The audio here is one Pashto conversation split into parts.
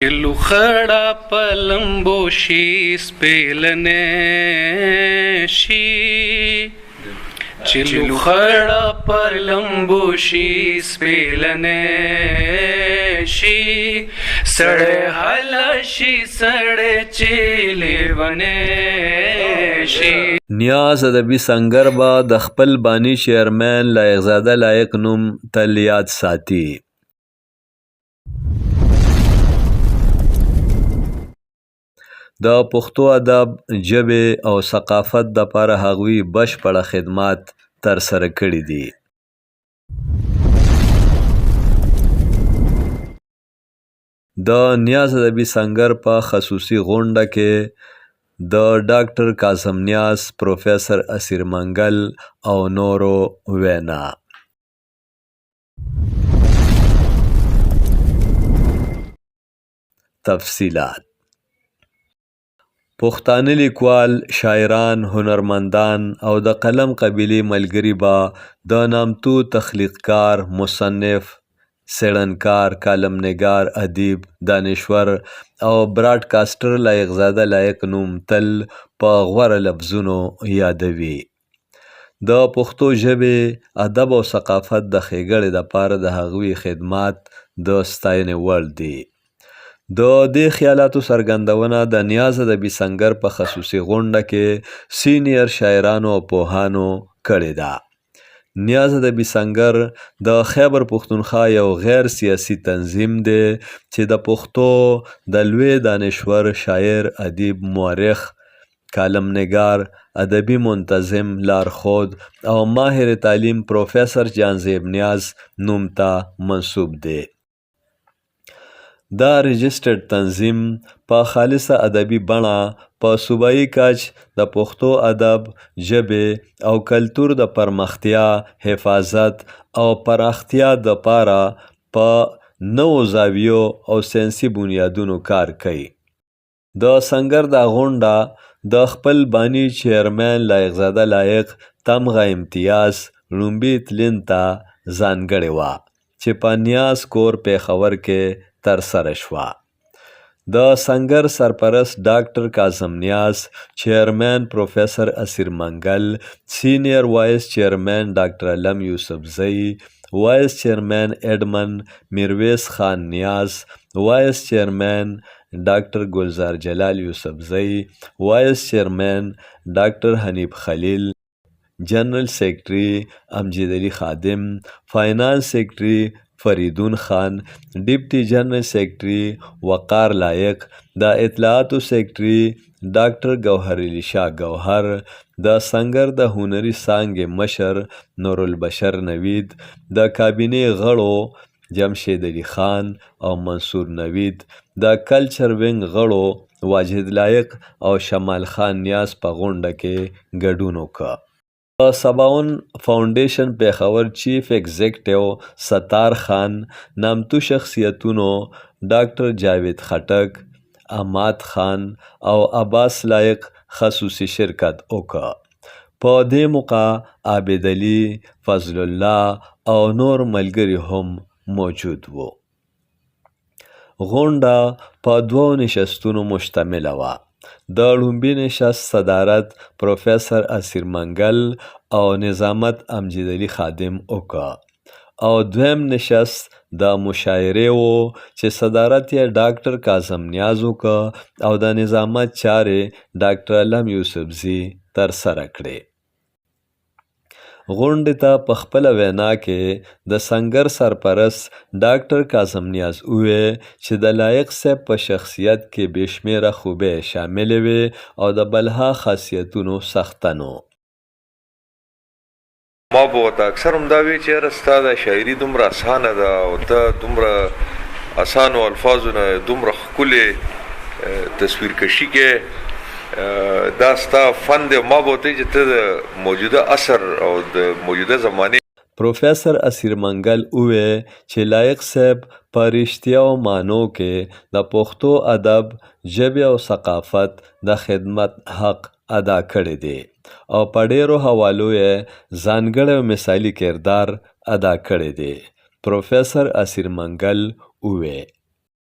لوخړه په لمبو شي سپېلنی شي چې لوخړه په لمبو شي سپېلنی شي سړی هله شي سړی چې لیونی شي. نیاز ادبي سنګر به د خپل بانی چیرمن لایقزاده لایق نوم تل یاد ساتي. د پښتو ادب ژبې او ثقافت دپاره هغوی بشپړه خدمات ترسره کړي دي. د نیاز ادبي سنګر په خصوصي غونډه کې د ډاکټر کاظم نیاز، پروفیسر اسیر منګل او نورو وینا. تفصیلات: پښتانه لیکوال، شاعران، هنرمندان او د قلم قبیلې ملګري به د نامتو تخلیقکار، مصنف، څېړنکار، کالمنګار، ادیب، دانشور او براډکاسټر لایقزاده لایق نوم تل په غوره لفظونو یادوي. د پښتو ژبې، ادب او ثقافت د ښېګړې دپاره د هغوی خدمات د ستاینې وړ دي. د دې خیالاتو څرګندونه د نیاز ادبي سنګر په خصوصي غونډه کې سینیر شاعرانو او پوهانو کړې ده. نیاز ادبي سنګر د خیبر پښتونخوا یو غیر سیاسي تنظیم دی چې د پښتو د لوی دانشور، شاعر، ادیب، مورخ، کالمنګار، ادبي منتظم، لارښود او ماهر تعلیم پروفیسر جانزیب نیاز نوم ته منسوب دی. دا رجسټرډ تنظیم په خالصه ادبي بڼه په صوبایي کچ د پښتو ادب، ژبې او کلتور د پرمختیا، حفاظت او پراختیا دپاره په نوو زاویو او ساینسي بنیادونو کار کوي. د سنګر دا غونډه د خپل بانی چیرمن لایقزاده لایق تمغه امتیاز لومبي تلین ته ځانګړې وه چې په نیاز کور پېښور کې ترسره شوه. د سنګر سرپرست ډاکټر کاظم نیاز، چیرمن پروفیسر اسیر منګل، سینیر وایس چیرمن ډاکټر علم یوسفزی، وایس چیرمن ایډمن میرویس خان نیاز، وایس چیرمن ډاکټر ګلزار جلال یوسفزی، وایس چیرمن ډاکټر حنیف خلیل، جنرل سیکرټري امجد علي خادم، فاینانس سیکرټري فریدون خان، ډیپټي جنرل سیکرټري وقار لایق، د اطلاعاتو سیکرټري ډاکټر ګوهر علي شاه ګوهر، د سنګر د هنري څانګې مشر نورالبشر نوید، د کابینې غړو جمشید علي خان او منصور نوید، د کلچر وینګ غړو واجد لایق او شمال خان نیاز په غونډه کې ګډون وکړ. د سباون فاونډیشن پېښور چیف ایگزیکټیو ستار خان، نامتو شخصیتونو ډاکټر جاوید خټک، اماد خان او عباس لایق خصوصي شرکت وکړ. په دې موقع عابد علي، فضل الله او نور ملګري هم موجود وو. غونډه په 2 نشستونو مشتمله وه. د لومبي نشست صدارت پروفیسر اسیر منګل او نظامت امجد علي خادم وکړ او دویم نشست د مشاعرې و چې صدارت یې ډاکټر کاظم نیاز وکړ او د نظامت چارې ډاکټر علم یوسفزي ترسره کړې. غونډې ته په خپله وینا کې د سنګر سرپرست ډاکټر کاظم نیاز وویل چې د لایق صاحب په شخصیت کې بې شمېره خوبۍ شاملې وې او د بلها خاصیتونو څښتن و. ما به ورته اکثر هم دا وی چې یاره ستا دا شاعري دومره اسانه ده او ته دومره اسانو الفاظو نه دومره ښکلې تصویرکشي کې دا ستا فن دی. ما به ورته چې ته د موجوده عصر او د موجوده زمانې پروفیسر اسیر منګل وویل چې لایق صاحب په رښتیاو معنو کې د پښتو ادب، ژبې او ثقافت د خدمت حق ادا کړی دی او په ډېرو حوالو یې ځانګړی او مثالي کردار ادا کړی دی. پروفیسر اسیر منګل وویل.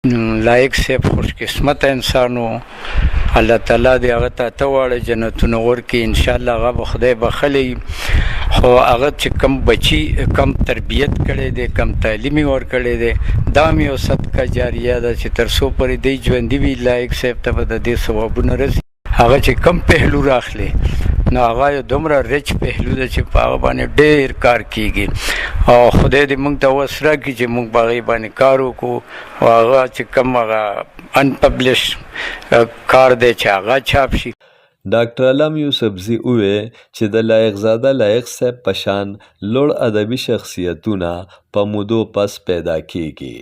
لایق صاحب خوش قسمت انسان و الله تعالی دې هغه ته اته واړه جنتونه ورکړي انشاءالله هغه به خدای بخلی خو هغه چې کم بچي کم تربیت کړی دی کم تعلیم یې ورکړی دی دا هم یو صدقه جاریه ده چې تر څو پورې دی ژوندي وي لایق صاحب ته به د دې ثوابونه رسي هغه چې کم پهلو راخلي نو هغه یو دومره ریچ پهلو ده چې په هغه باندې ډېر کار کیږي او خدای دې موږ ته وس راکړي چې موږ په هغې باندې کار وکړو او هغه چې کم هغه انپبلش کار دی چې هغه چاپ شي. ډاکټر علم یوسفزي ووی چې د لایق زاده لایق صاحب په شان لوړ ادبي شخصیتونه په مودو پس پیدا کیږي.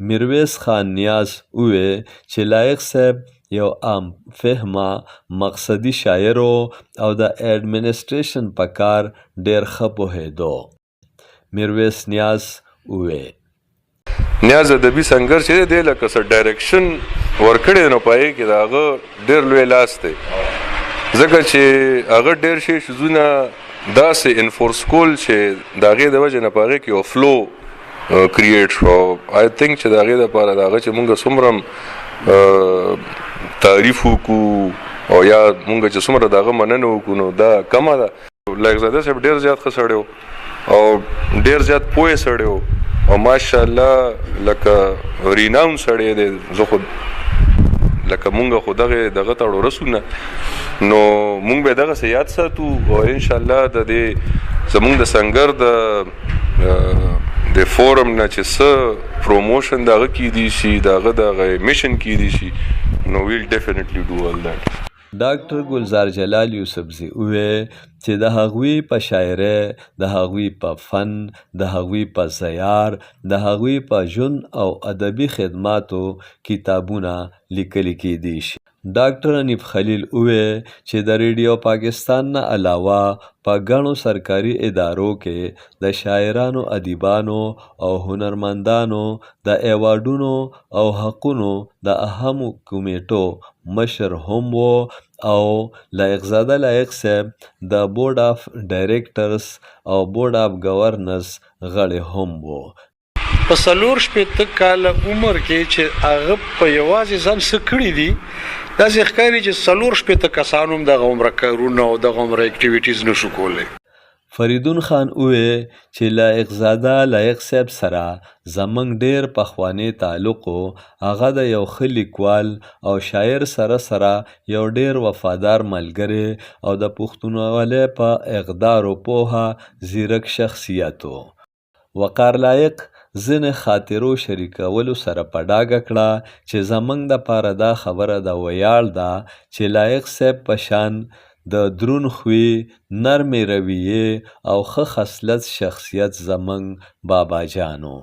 میرویس خان نیاز ووی چې لایق صاحب یو عام فهمه مقصدي شاعر او د ایڈمنسټریشن په کار ډیر ښه پوهېدو. میرویس نیاز ووی نیاز ادبي سنګر چې دی لکه څه ډایرکشن ورکړی نو په هغې کې د هغه ډېر لوی لاس دی ځکه چې هغه ډېر شي شیزونه داسې انفورس کول چې د هغې د وجې نه په هغې کې یو فلو کریټ شو. آی تھنک چې د هغې دپاره د هغه چې مونږ څومره تعریف وکړو او یا مونږ چې څومره د هغه مننه وکړو نو دا کمه ده. لایق زاده صاحب ډېر زیات ښه سړی و او ډېر زیات پوه سړی و او ماشاءالله لکه ریناون سړی دی. زه خو لکه مونږ خو دغه ته اړو رسو نه نو مونږ به دغسې یاد ساتو او انشاءالله د دې زمونږ د سنګر د فورم نه چې څه پروموشن د هغه کیدی شي د هغه دغه میشن کیدی شي نو ویل ډیفینټلی ډو آل دیټ. ډاکټر ګلزار جلال یوسفزي ووی چې د هغوی په شاعرۍ د هغوی په فن د هغوی په زیار د هغوی په ژوند او ادبي خدماتو کتابونه لیکل کیدی شي. ډاکټر حنیف خلیل ووی چې د ریډیو پاکستان نه علاوه په ګڼو سرکاري ادارو کې د شاعرانو ادیبانو او هنرمندانو د ایوارډونو او حقونو د اهمو کمیټو مشر هم و او لایق زاده لایق صاحب د بورډ آف ډایریکټرز او بورډ آف گورنرز غړی هم و. په 4 کاله عمر کې چې هغه په یوازې ځان څه کړي دي داسې ښکاري چې 4 کسانو هم دغه عمره کارونه او دغه عمره اکټیویټیز نشو کولی. فریدون خان ووی چې لایق زاده لایق صاحب سره زمونږ ډیر پخوانی تعلق و. هغه د یو ښه لیکوال او شاعر سره یو ډیر وفادار ملګری او د پښتونولۍ په اقدار او پوهه زیرک شخصیت و. وقار لایق ځینې خاطرو شریکولو سره په ډاګه کړه چې زمونږ دپاره دا خبره د ویاړ ده چې لایق صاحب په شان د درون خوی نرمې رویې او ښه خصلت شخصیت زمونږ بابا جانو.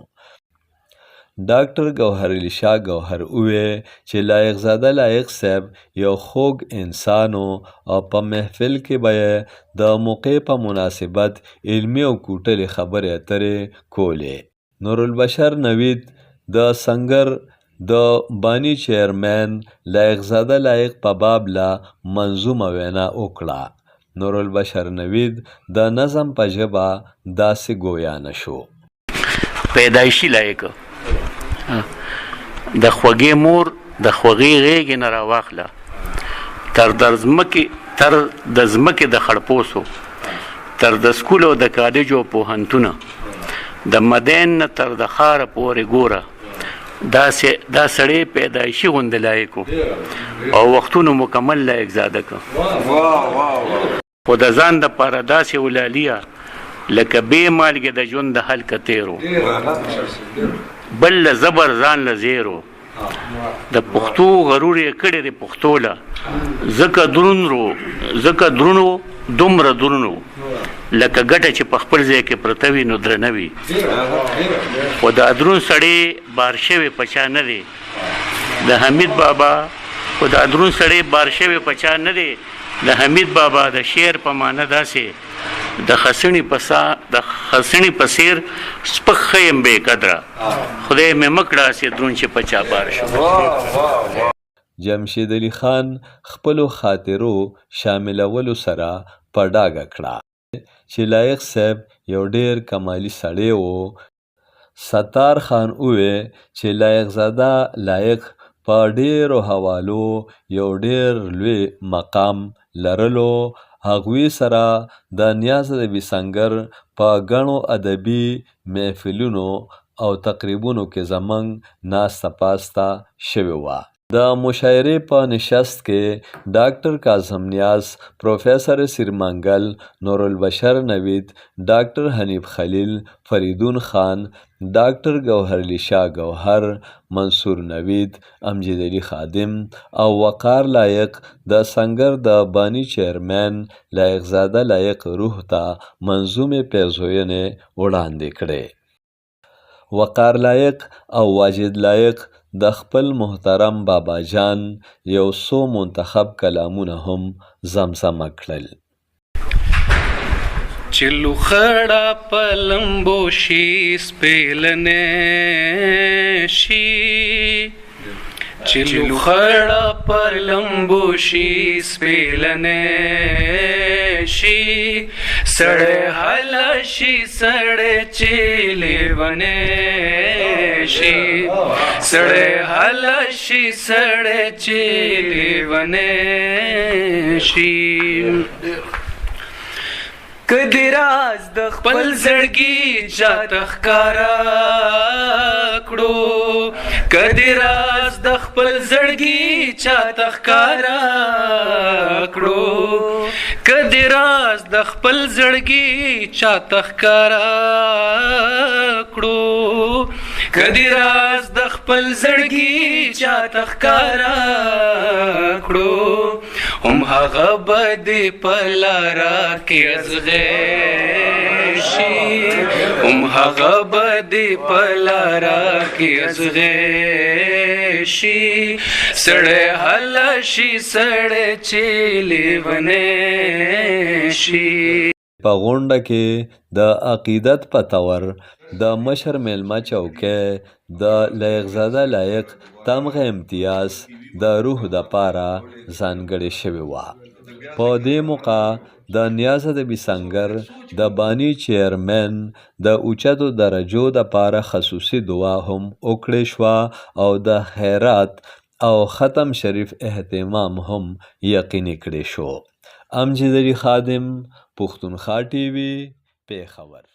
ډاکټر ګوهرعلي شاه ګوهر ووی چې لایق زاده لایق صاحب یو خوږ انسان او په محفل کې به د موقع په مناسبت علمي او کوټلې خبرې اترې کولې. نورالبشر نوید د سنګر د بانی چیرمن لایق زاده لایق په باب لا منظومه وینا وکړه. نورالبشر نوید د نظم په ژبه داسې ګویا نشو. پیدایشي لایق د خوږې مور د خوږې غېږې نه راواخله تر د ځمکې د خړپوسو تر د سکول او د کالجو پوهنتونه د مدین نه تر د ښاره پورې ګوره دا سړی پیدایشي غوندې لایق او وختونو مکمل لایق زاده که خو د ځان دپاره داسې ولالیه لکه بې مالګې د ژوند د حل که تیرو بل له زبر ځان له زیرو د پښتو غرور یې کړی دی پښتو له ځکه درونو دومره درونو لکه ګټه چې په خپل ځای کې پرته وي نو درنه وي خو د ادرون سړی بار شوی په چا نه دی د حمید بابا د حمید بابا د شعر په معنی داسې د خسنی په څیر سپک ښه یم بې قدره خدای مې مه کړه چې درون چې په چا بار شو. جمشید علي خان خپلو خاطرو شاملولو سره په ډاګه کړه چې لایق صاحب یو ډیر کمالي سړی و. ستار خان ووی چې لایق زاده لایق په ډیرو حوالو یو ډیر لوی مقام لرلو. هغوی سره د نیاز ادبي سنګر په ګڼو ادبي محفلونو او تقریبونو کې زموږ ناسته پاسته شوې وه. د مشاعرې په نشست کې ډاکټر کاظم نیاز، پروفیسر سیرمنګل، نورالبشر نوید، ډاکټر حنیف خلیل، فریدون خان، ډاکټر ګوهرعلي شاه ګوهر، منصور نوید، امجد علي خادم او وقار لایق د سنګر د بانی چیرمن لایق زاده لایق روح ته منظومې پیرزوینې وړاندې کړې. وقار لایق او واجد لایق د خپل محترم بابا جان یو څو منتخب کلامونه هم زمزمه کړل. چې لوخړه په لمبو شي سپېلنې شي، چې لوخړه پر لمبو شي سپېلنې شي، سړی هله شي سړی چې لیونی شي، سړی هله شي سړی چې لیونی شي. که دې راز د خپل زړګي چاته ښکاره کړو، که دې راز د خپل زړګي چاته ښکاره کړو، که دې راز د خپل زړګي چاته ښکاره کړو، که دې راز د خپل زړګي چاته ښکاره کړو، هم هغه به دې په لاره کې ازغی شي، هم هغه به دې په لاره کې ازغی شي، سړی هله شي سړی چې لیونی شي. په غونډه کې د عقیدت په تور د مشر میلمه چوکۍ د لایق زاده لایق تمغه امتیاز د روح د پاره ځانګړې شوې وه. په دې موقع د نیاز ادبي سنګر د بانی چیرمن د اوچتو درجو د پاره خصوصي دعا هم وکړې شوه او د خیرات او ختم شریف اهتمام هم یقیني کړی شو. امجد علي خادم، پښتونخوا ټي وي، پیښور.